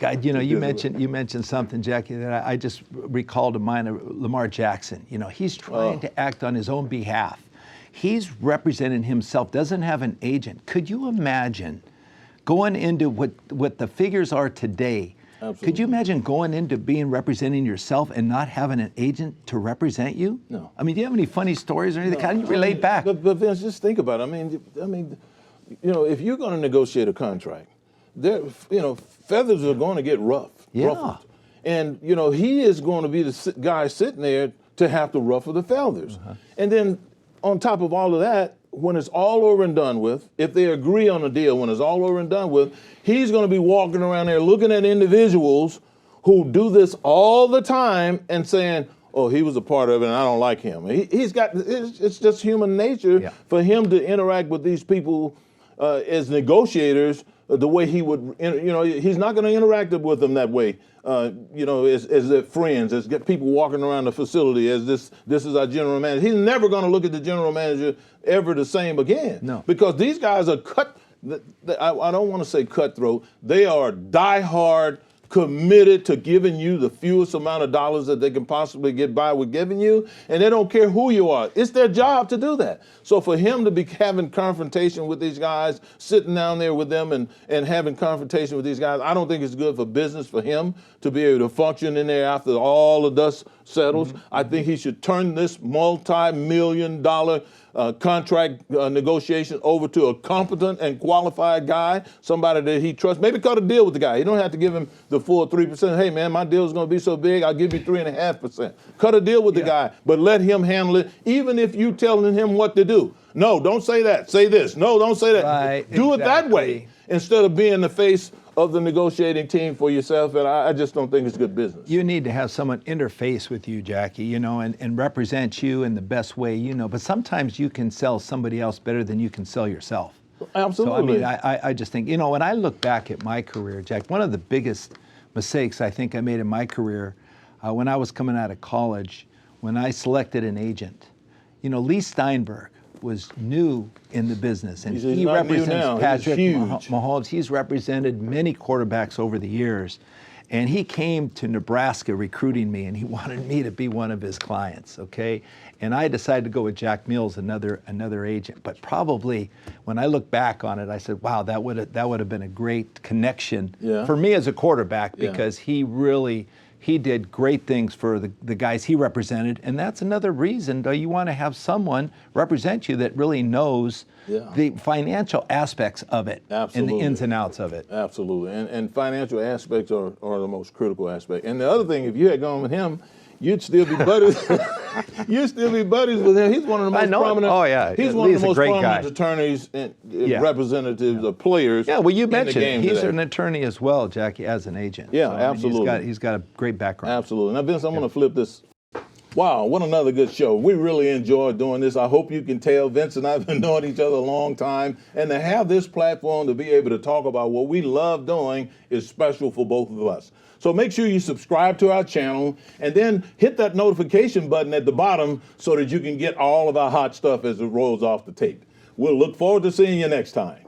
God, you mentioned something, Jackie, that I just recalled to mind. Lamar Jackson. He's trying to act on his own behalf. He's representing himself. Doesn't have an agent. Could you imagine going into what the figures are today? Absolutely. Could you imagine going into representing yourself and not having an agent to represent you? No. I mean, do you have any funny stories or anything? How do you relate back? But Vince, just think about it. I mean, if you're going to negotiate a contract, feathers are going to get ruffled. And, he is going to be the guy sitting there to have to ruffle the feathers. And then on top of all of that, when it's all over and done with, if they agree on a deal, when it's all over and done with, he's going to be walking around there looking at individuals who do this all the time and saying, oh, he was a part of it and I don't like him. It's just human nature for him to interact with these people as negotiators the way he would, he's not going to interact with them that way, as their friends, as get people walking around the facility as this is our general manager. He's never going to look at the general manager ever the same again. No. Because these guys are I don't want to say cutthroat. They are diehard, committed to giving you the fewest amount of dollars that they can possibly get by with giving you, and they don't care who you are. It's their job to do that. So for him to be having confrontation with these guys, sitting down there with them and having confrontation with these guys, I don't think it's good for business for him to be able to function in there after all the dust settles. I think he should turn this multi-million-dollar contract negotiation over to a competent and qualified guy, somebody that he trusts. Maybe cut a deal with the guy. You don't have to give him the full 3%. Hey, man, my deal is going to be so big, I'll give you 3.5%. Cut a deal with the guy, but let him handle it, even if you telling him what to do. No, don't say that. Say this. No, don't say that. Right, do it that way instead of being the face of the negotiating team for yourself, and I just don't think it's good business. You need to have someone interface with you, Jackie, and represent you in the best way, but sometimes you can sell somebody else better than you can sell yourself. Absolutely. So, I just think, when I look back at my career, Jack, one of the biggest mistakes I think I made in my career when I was coming out of college, when I selected an agent, Lee Steinberg was new in the business, and he represents Patrick Mahomes. He's represented many quarterbacks over the years, and he came to Nebraska recruiting me, and he wanted me to be one of his clients. Okay, and I decided to go with Jack Mills, another agent. But probably when I look back on it, I said, wow, that would have been a great connection for me as a quarterback, because he did great things for the guys he represented, and that's another reason you want to have someone represent you that really knows the financial aspects of it and the ins and outs of it. Absolutely, and financial aspects are the most critical aspect. And the other thing, if you had gone with him, you'd still be buddies. You'd still be buddies with him. He's one of the most prominent. Oh yeah, he's one of the most prominent attorneys and representatives of players. Yeah, well, you mentioned he's an attorney as well, Jackie, as an agent. Yeah, so, absolutely. He's got a great background. Absolutely. Now, Vince, I'm going to flip this. Wow, what another good show. We really enjoyed doing this. I hope you can tell Vince and I have been knowing each other a long time. And to have this platform to be able to talk about what we love doing is special for both of us. So make sure you subscribe to our channel and then hit that notification button at the bottom so that you can get all of our hot stuff as it rolls off the tape. We'll look forward to seeing you next time.